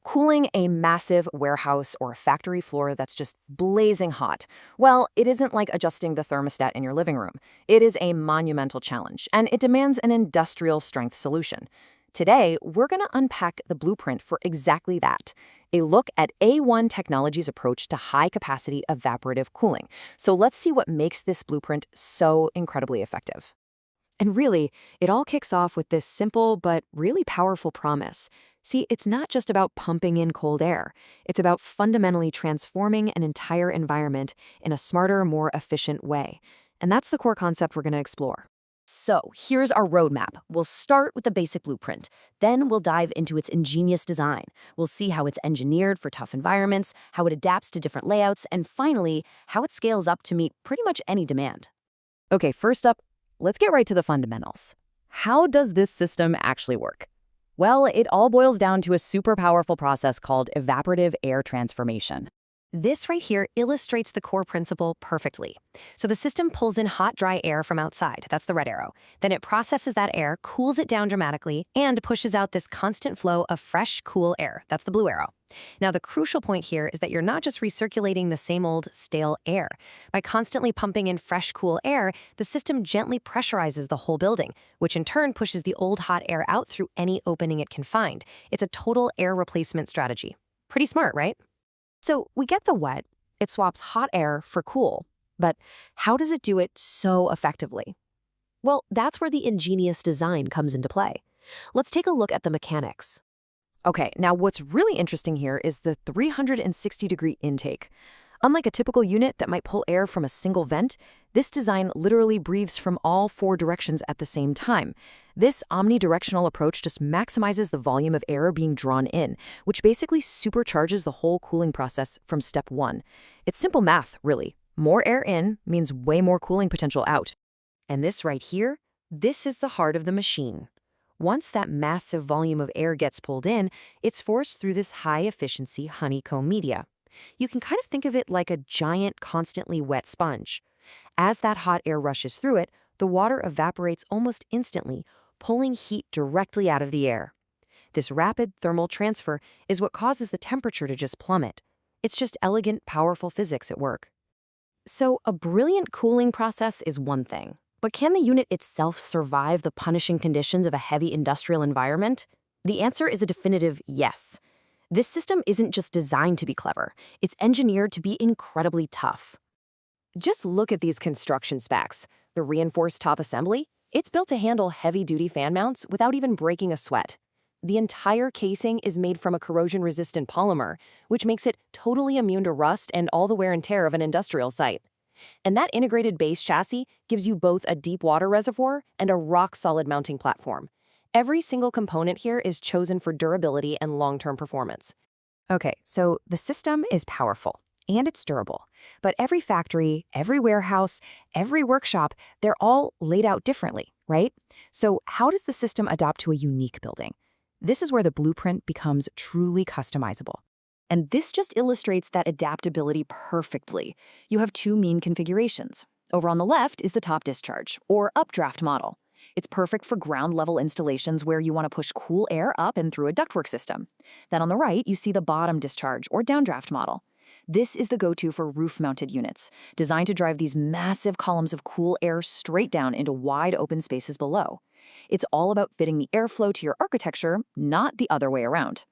Cooling a massive warehouse or a factory floor that's just blazing hot. Well, it isn't like adjusting the thermostat in your living room. It is a monumental challenge, and it demands an industrial strength solution. Today, we're going to unpack the blueprint for exactly that. A look at A1 Technology's approach to high-capacity evaporative cooling. So let's see what makes this blueprint so incredibly effective. And really, it all kicks off with this simple but really powerful promise. See, it's not just about pumping in cold air. It's about fundamentally transforming an entire environment in a smarter, more efficient way. And that's the core concept we're going to explore. So, here's our roadmap. We'll start with the basic blueprint. Then we'll dive into its ingenious design. We'll see how it's engineered for tough environments, how it adapts to different layouts, and finally, how it scales up to meet pretty much any demand. Okay, first up, let's get right to the fundamentals. How does this system actually work? Well, it all boils down to a super powerful process called evaporative air transformation. This right here illustrates the core principle perfectly. So the system pulls in hot, dry air from outside. That's the red arrow. Then it processes that air, cools it down dramatically, and pushes out this constant flow of fresh, cool air. That's the blue arrow. Now, the crucial point here is that you're not just recirculating the same old stale air. By constantly pumping in fresh, cool air, the system gently pressurizes the whole building, which in turn pushes the old hot air out through any opening it can find. It's a total air replacement strategy. Pretty smart, right? So we get the what. It swaps hot air for cool. But how does it do it so effectively? Well, that's where the ingenious design comes into play. Let's take a look at the mechanics. Okay, now what's really interesting here is the 360-degree intake. Unlike a typical unit that might pull air from a single vent, this design literally breathes from all four directions at the same time. This omnidirectional approach just maximizes the volume of air being drawn in, which basically supercharges the whole cooling process from step one. It's simple math, really. More air in means way more cooling potential out. And this right here, this is the heart of the machine. Once that massive volume of air gets pulled in, it's forced through this high-efficiency honeycomb media. You can kind of think of it like a giant, constantly wet sponge. As that hot air rushes through it, the water evaporates almost instantly, pulling heat directly out of the air. This rapid thermal transfer is what causes the temperature to just plummet. It's just elegant, powerful physics at work. So, a brilliant cooling process is one thing. But can the unit itself survive the punishing conditions of a heavy industrial environment? The answer is a definitive yes. This system isn't just designed to be clever, it's engineered to be incredibly tough. Just look at these construction specs. The reinforced top assembly, it's built to handle heavy-duty fan mounts without even breaking a sweat. The entire casing is made from a corrosion-resistant polymer, which makes it totally immune to rust and all the wear and tear of an industrial site. And that integrated base chassis gives you both a deep water reservoir and a rock-solid mounting platform. Every single component here is chosen for durability and long-term performance. Okay, so the system is powerful and it's durable, but every factory, every warehouse, every workshop, they're all laid out differently, right? So how does the system adapt to a unique building? This is where the blueprint becomes truly customizable. And this just illustrates that adaptability perfectly. You have two main configurations. Over on the left is the top discharge, or updraft model. It's perfect for ground-level installations where you want to push cool air up and through a ductwork system. Then on the right, you see the bottom discharge, or downdraft model. This is the go-to for roof-mounted units, designed to drive these massive columns of cool air straight down into wide open spaces below. It's all about fitting the airflow to your architecture, not the other way around.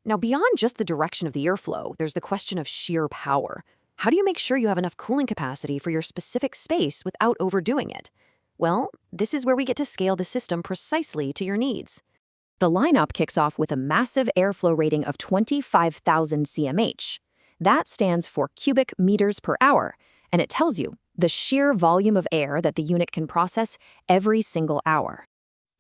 Now, beyond just the direction of the airflow, there's the question of sheer power. How do you make sure you have enough cooling capacity for your specific space without overdoing it? Well, this is where we get to scale the system precisely to your needs. The lineup kicks off with a massive airflow rating of 25,000 cmh. That stands for cubic meters per hour, and it tells you the sheer volume of air that the unit can process every single hour.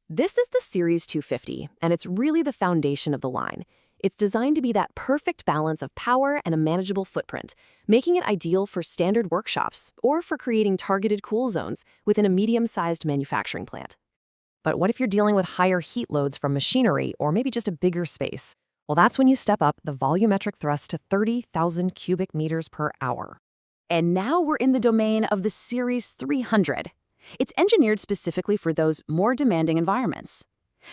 This is the Series 250, and it's really the foundation of the line. It's designed to be that perfect balance of power and a manageable footprint, making it ideal for standard workshops or for creating targeted cool zones within a medium-sized manufacturing plant. But what if you're dealing with higher heat loads from machinery or maybe just a bigger space? Well, that's when you step up the volumetric thrust to 30,000 cubic meters per hour. And now we're in the domain of the Series 300. It's engineered specifically for those more demanding environments.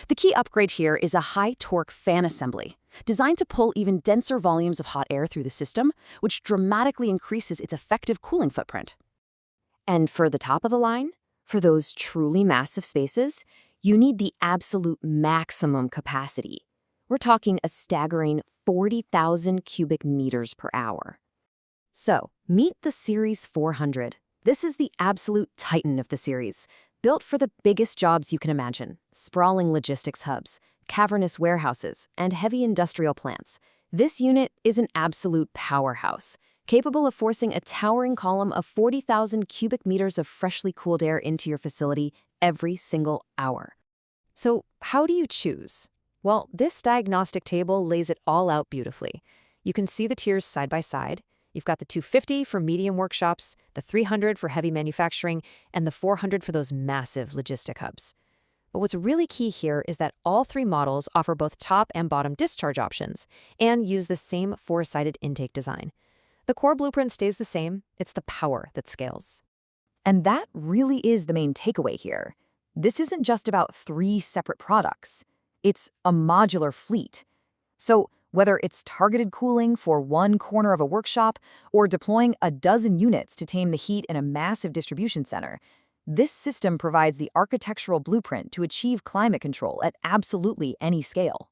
The key upgrade here is a high-torque fan assembly. designed to pull even denser volumes of hot air through the system, which dramatically increases its effective cooling footprint. And for the top of the line, for those truly massive spaces, you need the absolute maximum capacity. We're talking a staggering 40,000 cubic meters per hour. So, meet the Series 400. This is the absolute titan of the series, built for the biggest jobs you can imagine: sprawling logistics hubs, cavernous warehouses, and heavy industrial plants. This unit is an absolute powerhouse, capable of forcing a towering column of 40,000 cubic meters of freshly cooled air into your facility every single hour. So, how do you choose? Well, this diagnostic table lays it all out beautifully. You can see the tiers side by side. You've got the 250 for medium workshops, the 300 for heavy manufacturing, and the 400 for those massive logistic hubs. But what's really key here is that all three models offer both top and bottom discharge options and use the same four-sided intake design. The core blueprint stays the same. It's the power that scales. And that really is the main takeaway here. This isn't just about three separate products. It's a modular fleet. So whether it's targeted cooling for one corner of a workshop or deploying a dozen units to tame the heat in a massive distribution center, this system provides the architectural blueprint to achieve climate control at absolutely any scale.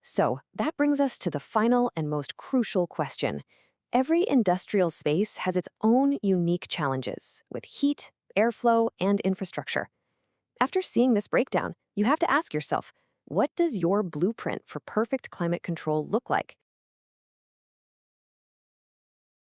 So that brings us to the final and most crucial question. Every industrial space has its own unique challenges with heat, airflow, and infrastructure. After seeing this breakdown, you have to ask yourself, what does your blueprint for perfect climate control look like?